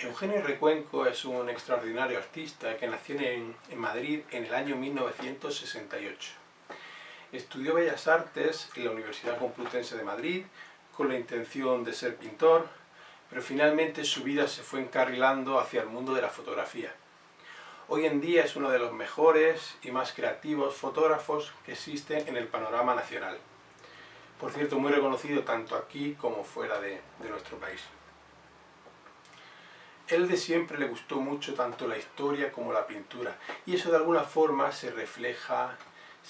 Eugenio Recuenco es un extraordinario artista que nació en Madrid en el año 1968. Estudió Bellas Artes en la Universidad Complutense de Madrid con la intención de ser pintor, pero finalmente su vida se fue encarrilando hacia el mundo de la fotografía. Hoy en día es uno de los mejores y más creativos fotógrafos que existen en el panorama nacional. Por cierto, muy reconocido tanto aquí como fuera de nuestro país. Él de siempre le gustó mucho tanto la historia como la pintura, y eso de alguna forma se refleja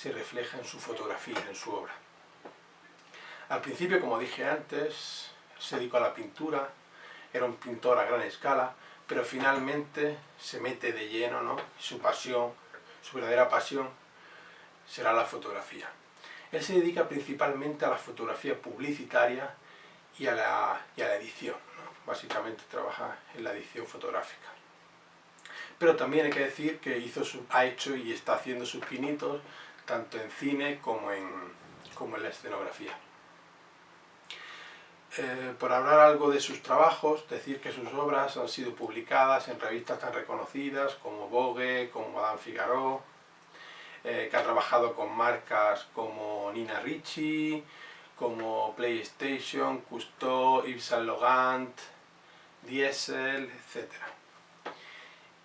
en su fotografía, en su obra. Al principio, como dije antes, se dedicó a la pintura, era un pintor a gran escala, pero finalmente se mete de lleno, ¿no? Su pasión, su verdadera pasión, será la fotografía. Él se dedica principalmente a la fotografía publicitaria y a la edición, ¿no? Básicamente trabaja en la edición fotográfica. Pero también hay que decir que ha hecho y está haciendo sus pinitos tanto en cine como en la escenografía. Por hablar algo de sus trabajos, decir que sus obras han sido publicadas en revistas tan reconocidas como Vogue, como Madame Figaro, que ha trabajado con marcas como Nina Ricci, como PlayStation, Cousteau, Yves Saint Laurent, Diesel, etc.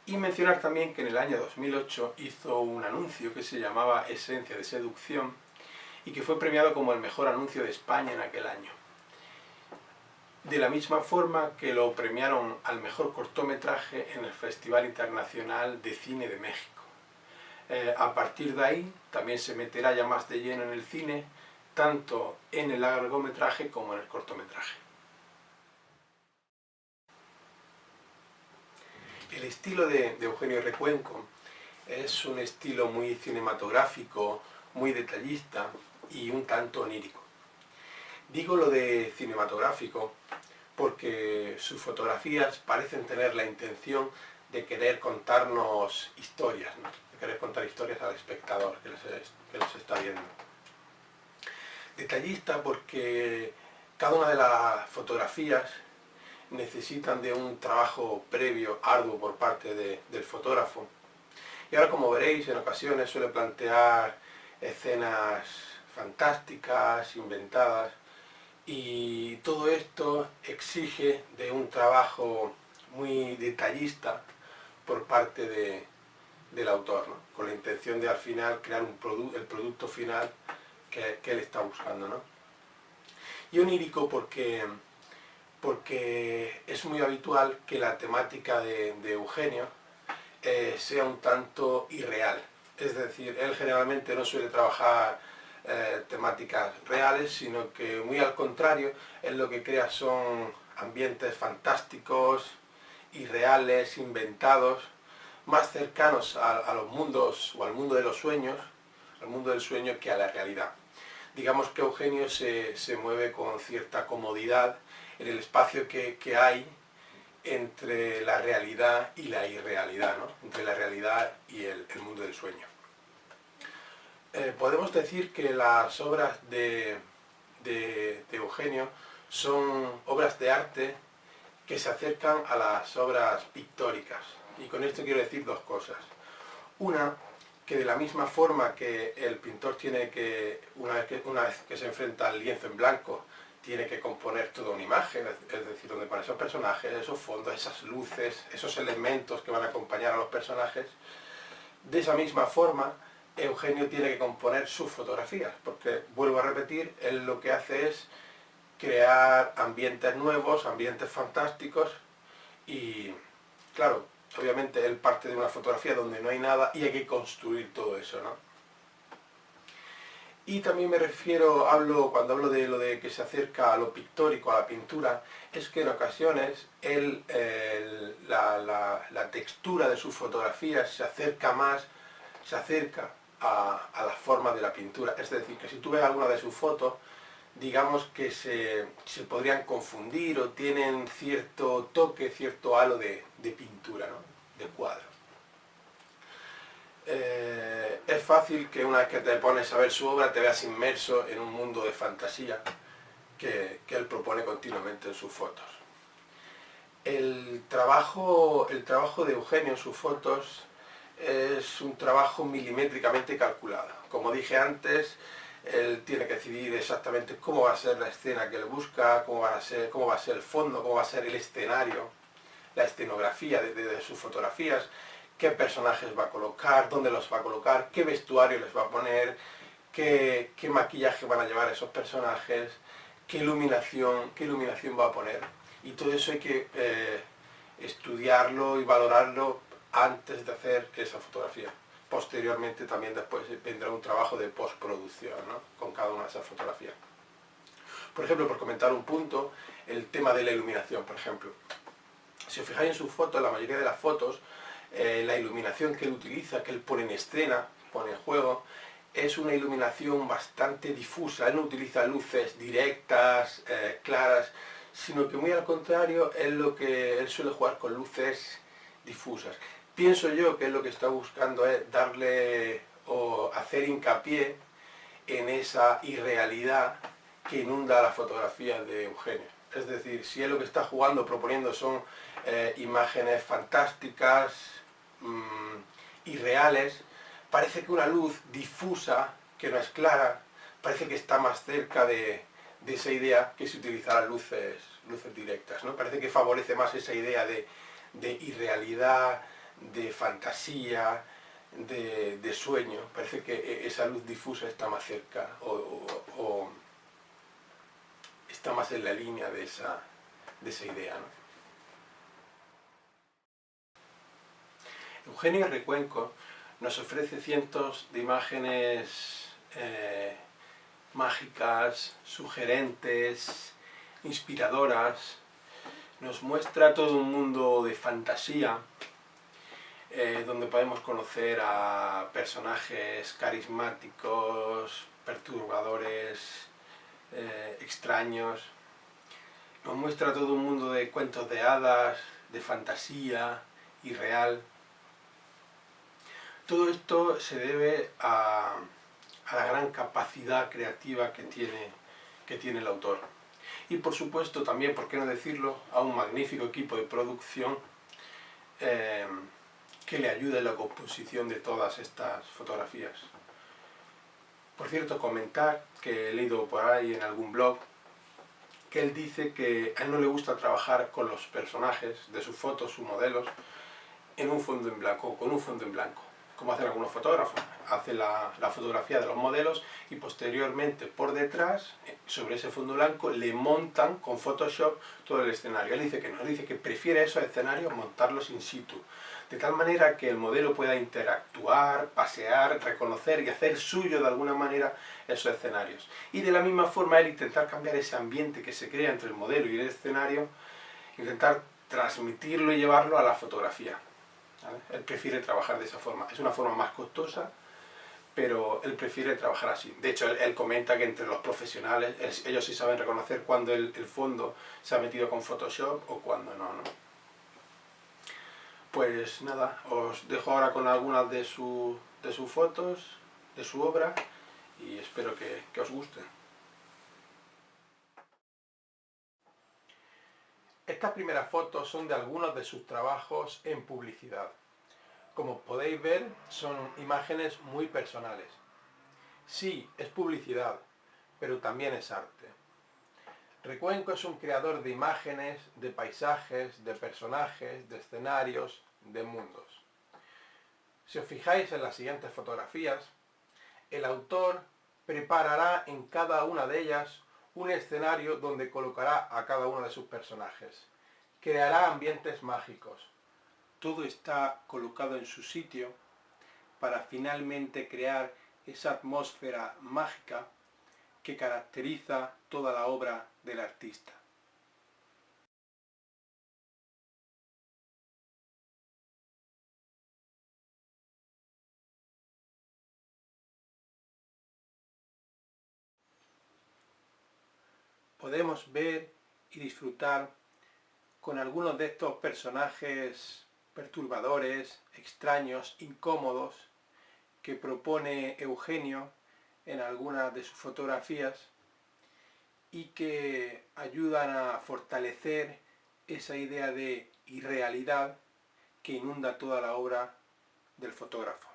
Y mencionar también que en el año 2008 hizo un anuncio que se llamaba Esencia de Seducción y que fue premiado como el mejor anuncio de España en aquel año. De la misma forma que lo premiaron al mejor cortometraje en el Festival Internacional de Cine de México. A partir de ahí también se meterá ya más de lleno en el cine, tanto en el largometraje como en el cortometraje. El estilo de Eugenio Recuenco es un estilo muy cinematográfico, muy detallista y un tanto onírico. Digo lo de cinematográfico porque sus fotografías parecen tener la intención de querer contarnos historias, ¿no? De querer contar historias al espectador que les está viendo. Detallista porque cada una de las fotografías necesitan de un trabajo previo, arduo por parte del fotógrafo. Y ahora, como veréis, en ocasiones suele plantear escenas fantásticas, inventadas, y todo esto exige de un trabajo muy detallista por parte del autor, ¿no? Con la intención de al final crear el producto final que él está buscando, ¿no? Y onírico porque es muy habitual que la temática de Eugenio sea un tanto irreal. Es decir, él generalmente no suele trabajar temáticas reales, sino que muy al contrario, él lo que crea son ambientes fantásticos, irreales, inventados, más cercanos a los mundos o al mundo de los sueños, al mundo del sueño, que a la realidad. Digamos que Eugenio se mueve con cierta comodidad en el espacio que hay entre la realidad y la irrealidad, ¿no? Entre la realidad y el mundo del sueño. Podemos decir que las obras de Eugenio son obras de arte que se acercan a las obras pictóricas. Y con esto quiero decir dos cosas. Una, que de la misma forma que el pintor tiene que, una vez que se enfrenta al lienzo en blanco, tiene que componer toda una imagen, es decir, donde poner esos personajes, esos fondos, esas luces, esos elementos que van a acompañar a los personajes. De esa misma forma, Eugenio tiene que componer sus fotografías, porque, vuelvo a repetir, él lo que hace es crear ambientes nuevos, ambientes fantásticos, y claro, obviamente él parte de una fotografía donde no hay nada y hay que construir todo eso, ¿no? Y también me refiero, cuando hablo de lo de que se acerca a lo pictórico, a la pintura, es que en ocasiones la textura de sus fotografías se acerca a la forma de la pintura. Es decir, que si tú ves alguna de sus fotos, digamos que se podrían confundir o tienen cierto toque, cierto halo de pintura, ¿no? De cuadro. Es fácil que una vez que te pones a ver su obra te veas inmerso en un mundo de fantasía que él propone continuamente en sus fotos. El trabajo de Eugenio en sus fotos es un trabajo milimétricamente calculado. Como dije antes, él tiene que decidir exactamente cómo va a ser la escena que él busca, cómo va a ser el fondo, cómo va a ser el escenario, la escenografía de sus fotografías, qué personajes va a colocar, dónde los va a colocar, qué vestuario les va a poner, qué maquillaje van a llevar esos personajes, qué iluminación va a poner. Y todo eso hay que estudiarlo y valorarlo antes de hacer esa fotografía. Posteriormente también después vendrá un trabajo de postproducción, ¿no?, con cada una de esas fotografías. Por ejemplo, por comentar un punto, el tema de la iluminación, por ejemplo. Si os fijáis en sus fotos, la mayoría de las fotos, la iluminación que él utiliza, que él pone en escena, pone en juego, es una iluminación bastante difusa. Él no utiliza luces directas, claras, sino que muy al contrario, él suele jugar con luces difusas. Pienso yo que él lo que está buscando es darle o hacer hincapié en esa irrealidad que inunda la fotografía de Eugenio. Es decir, si él lo que está jugando, proponiendo son imágenes fantásticas, irreales, parece que una luz difusa, que no es clara, parece que está más cerca de esa idea que si utilizara luces directas, ¿no? Parece que favorece más esa idea de irrealidad, de fantasía, de sueño. Parece que esa luz difusa está más cerca o está más en la línea de esa idea, ¿no? Eugenio Recuenco nos ofrece cientos de imágenes mágicas, sugerentes, inspiradoras. Nos muestra todo un mundo de fantasía, donde podemos conocer a personajes carismáticos, perturbadores, extraños. Nos muestra todo un mundo de cuentos de hadas, de fantasía irreal. Todo esto se debe a la gran capacidad creativa que tiene el autor. Y por supuesto también, por qué no decirlo, a un magnífico equipo de producción que le ayuda en la composición de todas estas fotografías. Por cierto, comentar que he leído por ahí en algún blog que él dice que a él no le gusta trabajar con los personajes de sus fotos, sus modelos, en un fondo en blanco, con un fondo en blanco, como hacen algunos fotógrafos. Hace la fotografía de los modelos y posteriormente por detrás, sobre ese fondo blanco, le montan con Photoshop todo el escenario. Él dice que no, él dice que prefiere esos escenarios montarlos in situ, de tal manera que el modelo pueda interactuar, pasear, reconocer y hacer suyo de alguna manera esos escenarios. Y de la misma forma él intentar cambiar ese ambiente que se crea entre el modelo y el escenario, intentar transmitirlo y llevarlo a la fotografía, ¿vale? Él prefiere trabajar de esa forma. Es una forma más costosa, pero él prefiere trabajar así. De hecho, él comenta que entre los profesionales, ellos sí saben reconocer cuando el fondo se ha metido con Photoshop o cuando no, ¿no? Pues nada, os dejo ahora con algunas de sus fotos, de su obra, y espero que os guste. Estas primeras fotos son de algunos de sus trabajos en publicidad. Como podéis ver, son imágenes muy personales. Sí, es publicidad, pero también es arte. Recuenco es un creador de imágenes, de paisajes, de personajes, de escenarios, de mundos. Si os fijáis en las siguientes fotografías, el autor preparará en cada una de ellas un escenario donde colocará a cada uno de sus personajes. Creará ambientes mágicos. Todo está colocado en su sitio para finalmente crear esa atmósfera mágica que caracteriza toda la obra del artista. Podemos ver y disfrutar con algunos de estos personajes perturbadores, extraños, incómodos, que propone Eugenio en algunas de sus fotografías y que ayudan a fortalecer esa idea de irrealidad que inunda toda la obra del fotógrafo.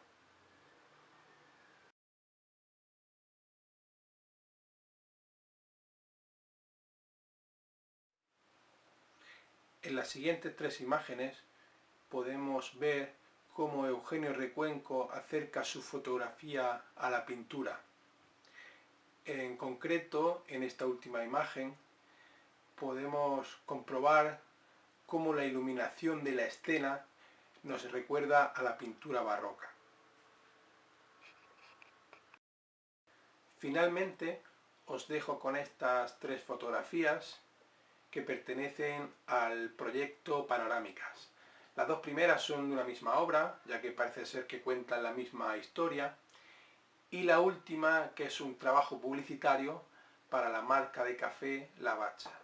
En las siguientes tres imágenes podemos ver cómo Eugenio Recuenco acerca su fotografía a la pintura. En concreto, en esta última imagen, podemos comprobar cómo la iluminación de la escena nos recuerda a la pintura barroca. Finalmente, os dejo con estas tres fotografías que pertenecen al proyecto Panorámicas. Las dos primeras son de una misma obra, ya que parece ser que cuentan la misma historia, y la última, que es un trabajo publicitario para la marca de café Lavazza.